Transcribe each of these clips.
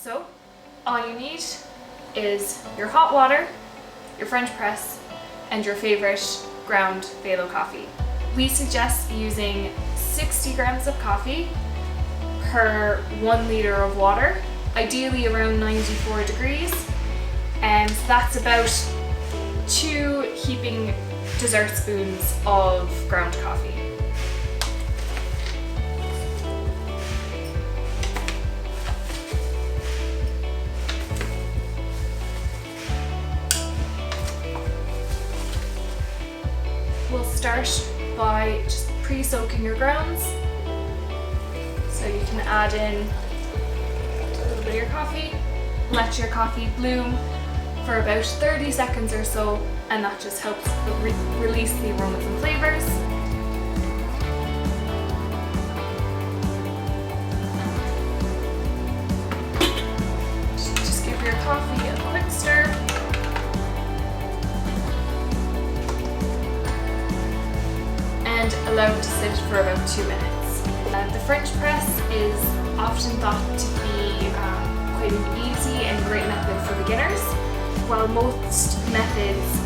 So all you need is your hot water, your French press, and your favorite ground Velo coffee. We suggest using 60 grams of coffee per 1 liter of water, ideally around 94 degrees, and that's about 2 heaping dessert spoons of ground coffee. We'll start by just pre-soaking your grounds. So you can add in a little bit of your coffee, let your coffee bloom for about 30 seconds or so, and that just helps release the aromas and flavors. Just give your coffee a quick stir. And allow it to sit for about 2 minutes. The French press is often thought to be quite an easy and great method for beginners, while most methods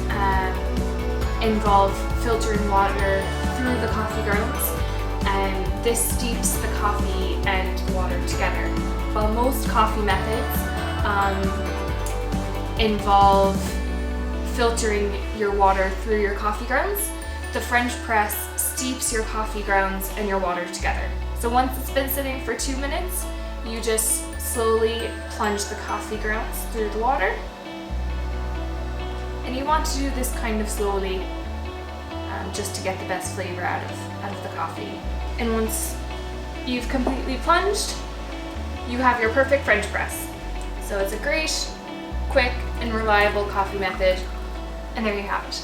involve filtering water through the coffee grounds, and this steeps the coffee and the water together. While most coffee methods involve filtering your water through your coffee grounds, the French press steeps your coffee grounds and your water together. So once it's been sitting for 2 minutes, you just slowly plunge the coffee grounds through the water. And you want to do this kind of slowly, just to get the best flavor out of the coffee. And once you've completely plunged, you have your perfect French press. So it's a great, quick, and reliable coffee method, and there you have it.